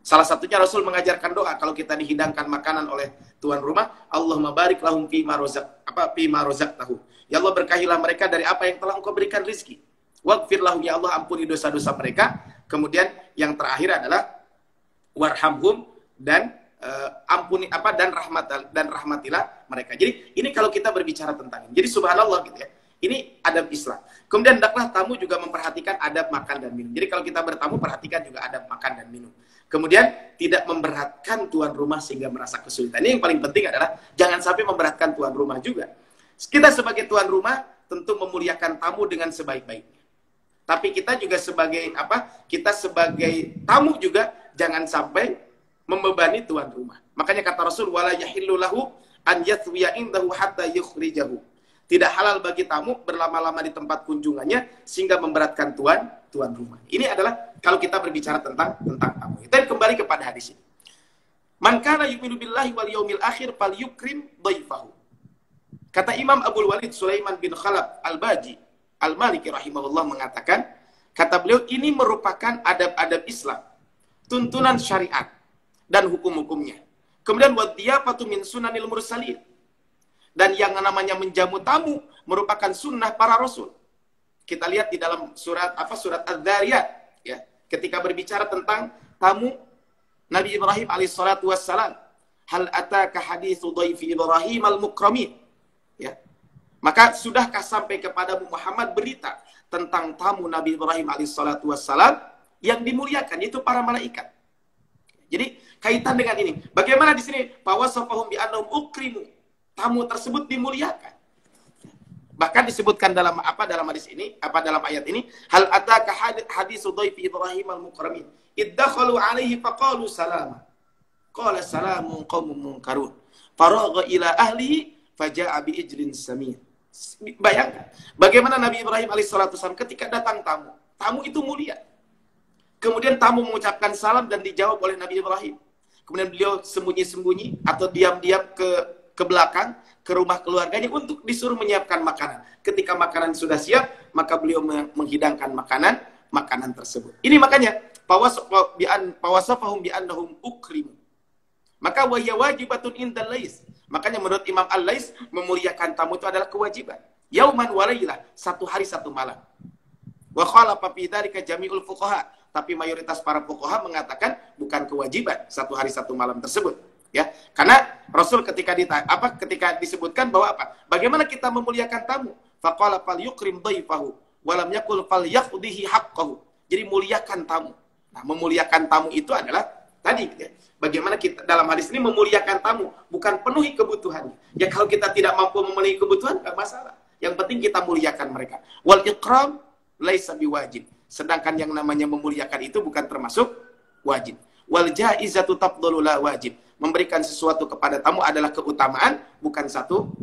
Salah satunya Rasul mengajarkan doa kalau kita dihidangkan makanan oleh tuan rumah, Allahumma barik lahum fima razaqtahu. Ya Allah berkahilah mereka dari apa yang telah Engkau berikan rezeki. Waghfir lahum, ya Allah ampuni dosa-dosa mereka. Kemudian yang terakhir adalah warhamhum dan ampuni dan rahmatilah mereka. Jadi ini kalau kita berbicara tentang ini. Jadi subhanallah gitu ya. Ini adab Islam. Kemudian hendaklah tamu juga memperhatikan adab makan dan minum. Jadi kalau kita bertamu perhatikan juga adab makan dan minum. Kemudian tidak memberatkan tuan rumah sehingga merasa kesulitan. Ini yang paling penting adalah jangan sampai memberatkan tuan rumah juga. Kita sebagai tuan rumah tentu memuliakan tamu dengan sebaik-baiknya. Tapi kita juga sebagai kita sebagai tamu juga jangan sampai membebani tuan rumah. Makanya kata Rasul, wala yahillu lahu an yathwiya indahu hatta yukhrijahu. Tidak halal bagi tamu berlama-lama di tempat kunjungannya sehingga memberatkan tuan rumah. Ini adalah kalau kita berbicara tentang tamu. Kita kembali kepada hadis ini. Man kana yu'minu billahi wal yaumil akhir falyukrim dhaifahu. Kata Imam Abdul Walid Sulaiman bin Khalaf Al-Baji Al-Maliki rahimahullah mengatakan, kata beliau ini merupakan adab-adab Islam, tuntunan syariat dan hukum-hukumnya. Kemudian wadiyafatu min sunanil mursalin. Dan yang namanya menjamu tamu merupakan sunnah para rasul. Kita lihat di dalam surat Az-Zariyat ya, ketika berbicara tentang tamu Nabi Ibrahim alaihissalatu wassalam. Hal ataka haditsu dhaifi Ibrahim al-mukramin. Ya. Maka sudahkah sampai kepada Muhammad berita tentang tamu Nabi Ibrahim alaihissalatu wassalam yang dimuliakan, yaitu para malaikat. Jadi kaitan dengan ini, bagaimana di sini fawasafahum bi annahum ukrimu, tamu tersebut dimuliakan. Bahkan disebutkan dalam hadis ini, dalam ayat ini, hal ataka haditsu dhaifi Ibrahim al-mukramin iddakhalu alaihi faqalu salama qala salamun qaumun munkarun faragha ila ahlihi faja'a bi ijlin samin. Bayangkan bagaimana Nabi Ibrahim alaihissalatu wassalam ketika datang tamu itu mulia. Kemudian tamu mengucapkan salam dan dijawab oleh Nabi Ibrahim. Kemudian beliau sembunyi-sembunyi atau diam-diam ke belakang, ke rumah keluarganya untuk disuruh menyiapkan makanan. Ketika makanan sudah siap, maka beliau menghidangkan makanan tersebut. Ini makanya pawasafahum bi annahum ukrimu. Maka wahya wajibatun indal lais. Makanya menurut Imam Al-Lais, memuliakan tamu itu adalah kewajiban. Yauman wa lailah, satu hari satu malam. Wa khalafa fi dzalika jami'ul fuqaha. Tapi mayoritas para fuqaha mengatakan bukan kewajiban satu hari satu malam tersebut. Ya, karena Rasul ketika disebutkan bahwa apa? Bagaimana kita memuliakan tamu? Faqala fal yukrim dhaifahu wa lam yaqul fal yaqdihi haqqahu. Jadi muliakan tamu. Nah, memuliakan tamu itu adalah tadi ya, bagaimana kita dalam hadis ini memuliakan tamu, bukan penuhi kebutuhannya. Ya kalau kita tidak mampu memenuhi kebutuhan, enggak masalah. Yang penting kita muliakan mereka. Wal ikram laisa biwajib. Sedangkan yang namanya memuliakan itu bukan termasuk wajib. Wal jaizatu tafdhalu la wajib. Memberikan sesuatu kepada tamu adalah keutamaan, bukan satu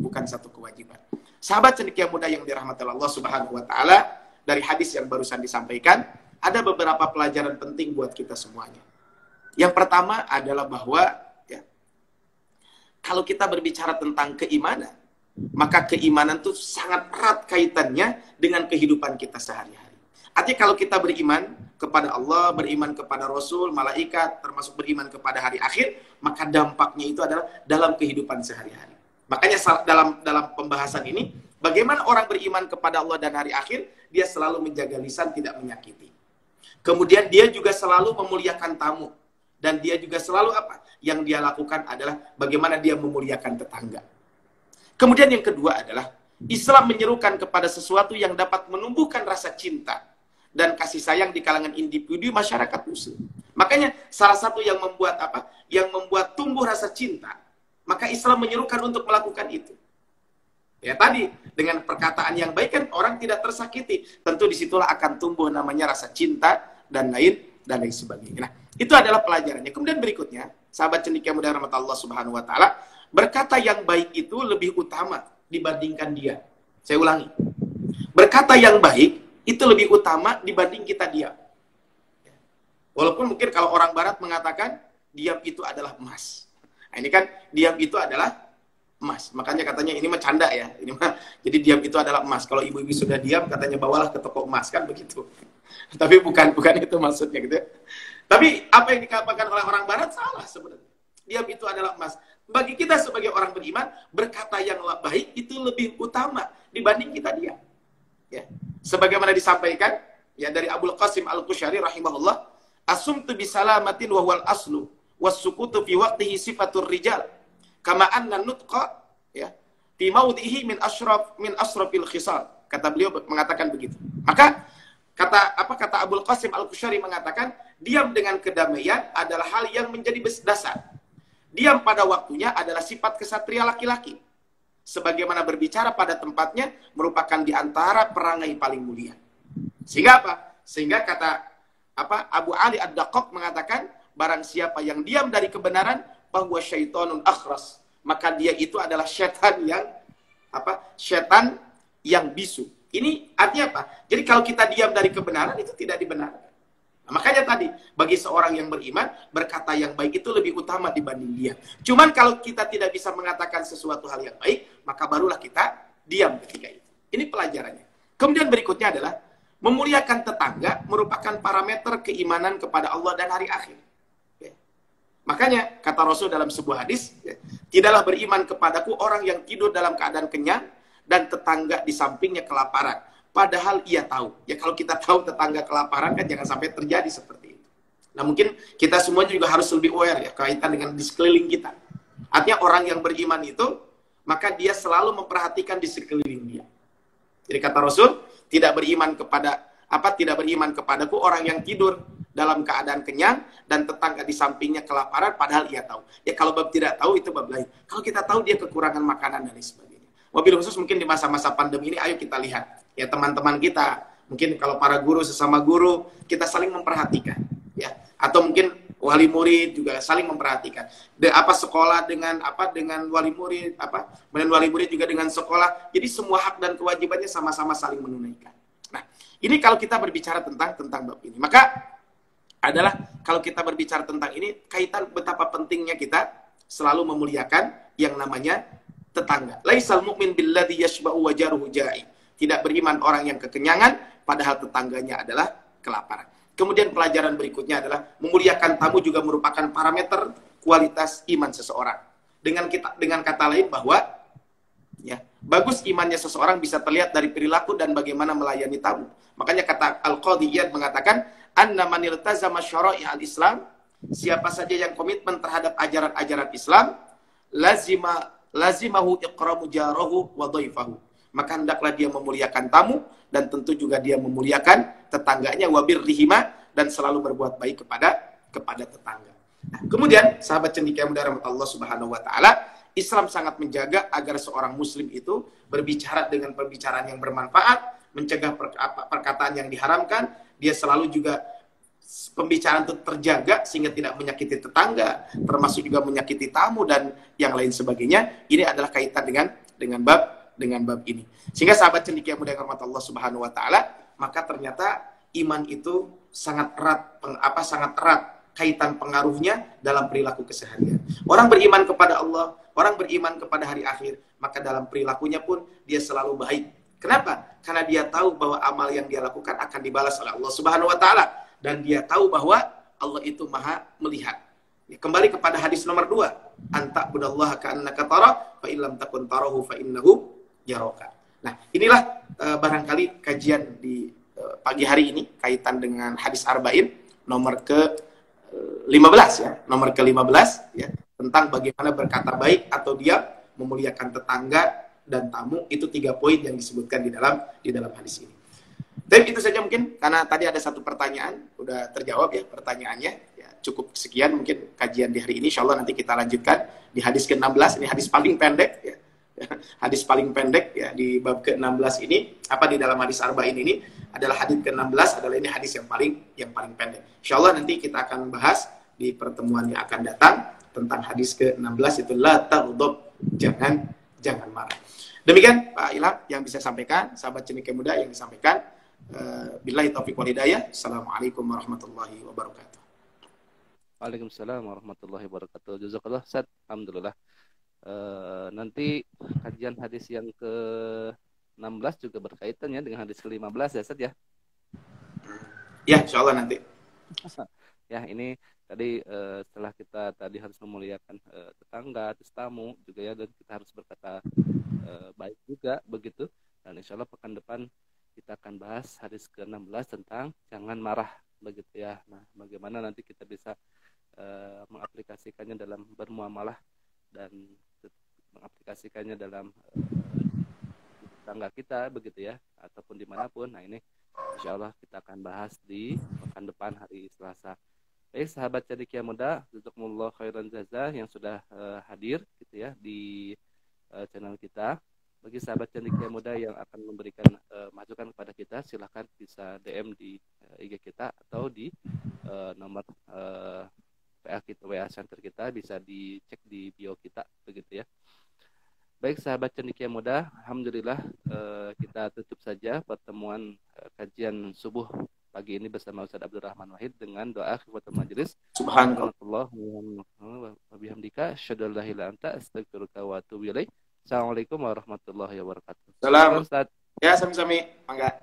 kewajiban. Sahabat cendekia muda yang dirahmati Allah Subhanahu wa taala, dari hadis yang barusan disampaikan, ada beberapa pelajaran penting buat kita semuanya. Yang pertama adalah bahwa ya, kalau kita berbicara tentang keimanan, maka keimanan itu sangat erat kaitannya dengan kehidupan kita sehari-hari. Artinya kalau kita beriman kepada Allah, beriman kepada Rasul, malaikat, termasuk beriman kepada hari akhir, maka dampaknya itu adalah dalam kehidupan sehari-hari. Makanya dalam pembahasan ini, bagaimana orang beriman kepada Allah dan hari akhir, dia selalu menjaga lisan tidak menyakiti. Kemudian dia juga selalu memuliakan tamu. Dan dia juga selalu apa? Yang dia lakukan adalah bagaimana dia memuliakan tetangga. Kemudian yang kedua adalah Islam menyerukan kepada sesuatu yang dapat menumbuhkan rasa cinta dan kasih sayang di kalangan individu masyarakat muslim. Makanya salah satu yang membuat apa? Yang membuat tumbuh rasa cinta, maka Islam menyerukan untuk melakukan itu. Ya tadi dengan perkataan yang baik kan orang tidak tersakiti. Tentu disitulah akan tumbuh namanya rasa cinta dan lain sebagainya. Nah, itu adalah pelajarannya. Kemudian berikutnya, sahabat cendekia muda rahmat Allah Subhanahu wa taala, berkata yang baik itu lebih utama dibandingkan dia. Saya ulangi. Berkata yang baik itu lebih utama dibanding kita diam. Walaupun mungkin kalau orang barat mengatakan diam itu adalah emas. Nah, ini kan diam itu adalah emas. Makanya katanya ini mah canda ya. Ini mah jadi diam itu adalah emas. Kalau ibu-ibu sudah diam katanya bawalah ke toko emas kan begitu. Tapi bukan itu maksudnya gitu ya. Tapi apa yang dikatakan oleh orang barat salah sebenarnya. Diam itu adalah emas. Bagi kita sebagai orang beriman, berkata yang baik itu lebih utama dibanding kita diam. Ya. Sebagaimana disampaikan ya dari Abul Qasim Al-Qusyari rahimahullah, asumtu bisalamatin wa huwal aslu was-sukutu fi waqtihi sifatur rijal kama anna nutqa ya fi maudhihi min asrafil khisal. Kata beliau mengatakan begitu. Maka kata Abul Qasim Al-Qusyari mengatakan, diam dengan kedamaian adalah hal yang menjadi dasar. Diam pada waktunya adalah sifat kesatria laki-laki. Sebagaimana berbicara pada tempatnya merupakan di antara perangai paling mulia. Sehingga apa? Sehingga kata Abu Ali Ad-Daqqaq mengatakan, barang siapa yang diam dari kebenaran, bahwa syaitonun akhras, maka dia itu adalah setan yang bisu. Ini artinya apa? Jadi kalau kita diam dari kebenaran itu tidak dibenarkan. Nah, makanya tadi bagi seorang yang beriman berkata yang baik itu lebih utama dibanding dia. Cuman kalau kita tidak bisa mengatakan sesuatu hal yang baik, maka barulah kita diam ketika itu. Ini pelajarannya. Kemudian berikutnya adalah memuliakan tetangga merupakan parameter keimanan kepada Allah dan hari akhir. Ya. Makanya kata Rasul dalam sebuah hadis, ya, tidaklah beriman kepadaku orang yang tidur dalam keadaan kenyang dan tetangga di sampingnya kelaparan. Padahal ia tahu. Ya kalau kita tahu tetangga kelaparan kan jangan sampai terjadi seperti itu. Nah mungkin kita semua juga harus lebih aware ya kaitan dengan di sekeliling kita. Artinya orang yang beriman itu, maka dia selalu memperhatikan di sekeliling dia. Jadi kata Rasul, tidak beriman kepadaku orang yang tidur dalam keadaan kenyang dan tetangga di sampingnya kelaparan padahal ia tahu. Ya kalau bab tidak tahu itu bab lain. Kalau kita tahu dia kekurangan makanan dan lain sebagainya. Wabil khusus mungkin di masa-masa pandemi ini ayo kita lihat ya teman-teman kita, mungkin kalau para guru sesama guru kita saling memperhatikan ya, atau mungkin wali murid juga saling memperhatikan. Sekolah dengan wali murid, kemudian wali murid juga dengan sekolah. Jadi semua hak dan kewajibannya sama-sama saling menunaikan. Nah, ini kalau kita berbicara tentang bab ini, maka adalah kalau kita berbicara tentang ini kaitan betapa pentingnya kita selalu memuliakan yang namanya tetangga. Laisal mu'min billadzi yashba'u wa jaruhu ja'i. Tidak beriman orang yang kekenyangan padahal tetangganya adalah kelaparan. Kemudian pelajaran berikutnya adalah memuliakan tamu juga merupakan parameter kualitas iman seseorang. Dengan kata lain bahwa ya, bagus imannya seseorang bisa terlihat dari perilaku dan bagaimana melayani tamu. Makanya kata Al-Qadhi Iyad mengatakan, "Anna man iltazama syara'i al-Islam", siapa saja yang komitmen terhadap ajaran-ajaran Islam, lazimahu ikramu jarahu wa dhaifahu. Maka hendaklah dia memuliakan tamu dan tentu juga dia memuliakan tetangganya, wabir rihima, dan selalu berbuat baik kepada tetangga. Nah, kemudian sahabat cendekia muda rahmat Allah Subhanahu wa taala, Islam sangat menjaga agar seorang muslim itu berbicara dengan pembicaraan yang bermanfaat, mencegah perkataan yang diharamkan, dia selalu juga pembicaraan itu terjaga sehingga tidak menyakiti tetangga, termasuk juga menyakiti tamu dan yang lain sebagainya. Ini adalah kaitan dengan bab ini. Sehingga sahabat cendekia muda yang rahmat Allah Subhanahu wa taala, maka ternyata iman itu sangat erat kaitan pengaruhnya dalam perilaku keseharian. Orang beriman kepada Allah, orang beriman kepada hari akhir, maka dalam perilakunya pun dia selalu baik. Kenapa? Karena dia tahu bahwa amal yang dia lakukan akan dibalas oleh Allah Subhanahu wa taala dan dia tahu bahwa Allah itu Maha melihat. Kembali kepada hadis nomor 2, anta budallaha ka'annaka tara fa illam takun tarahu fa innahu yaraka. Nah, inilah barangkali kajian di pagi hari ini kaitan dengan hadis arba'in nomor ke-15 ya, nomor ke-15 ya, tentang bagaimana berkata baik atau diam, memuliakan tetangga dan tamu. Itu 3 poin yang disebutkan di dalam hadis ini. Tapi itu saja mungkin, karena tadi ada satu pertanyaan udah terjawab ya pertanyaannya ya, cukup sekian mungkin kajian di hari ini. Insyaallah nanti kita lanjutkan di hadis ke-16. Ini hadis paling pendek ya. Hadis paling pendek ya di bab ke-16 ini, di dalam hadis arba'in ini adalah hadis ke-16, adalah ini hadis yang paling pendek. Insyaallah nanti kita akan bahas di pertemuan yang akan datang tentang hadis ke-16, itu la taghdab, jangan marah. Demikian Pak Ilham yang bisa sampaikan, sahabat cendekia muda yang disampaikan. Billahi taufiq wal hidayah. Assalamualaikum warahmatullahi wabarakatuh. Waalaikumsalam warahmatullahi wabarakatuh. Jazakallah Ustaz. Alhamdulillah. Nanti kajian hadis yang ke-16 juga berkaitan ya dengan hadis ke-15 ya Ustaz ya. Ya, insyaallah nanti. Ya, ini tadi setelah kita tadi harus memuliakan tetangga, tamu juga ya, dan kita harus berkata baik juga begitu. Dan insyaallah pekan depan kita akan bahas hadis ke-16 tentang jangan marah begitu ya. Nah, bagaimana nanti kita bisa mengaplikasikannya dalam bermuamalah dan mengaplikasikannya dalam tetangga kita begitu ya, ataupun dimanapun. Nah, ini insyaallah kita akan bahas di pekan depan hari Selasa. Baik sahabat cendekia muda, jazakumullah khairan jazah yang sudah hadir gitu ya di channel kita. Bagi sahabat cendekia muda yang akan memberikan masukan kepada kita, silahkan bisa DM di IG kita atau di nomor WA center kita, bisa dicek di bio kita begitu ya. Baik sahabat cendekia muda, alhamdulillah kita tutup saja pertemuan kajian subuh pagi ini bersama Ustaz Abdul Rahman Wahid dengan doa khifatul majelis. Subhanallah wa bihamdika asyhadu an la ilaha illa anta astaghfiruka wa atubu ilaik. Assalamualaikum warahmatullahi wabarakatuh. Salam Ustaz. Ya, sami-sami. Mangga.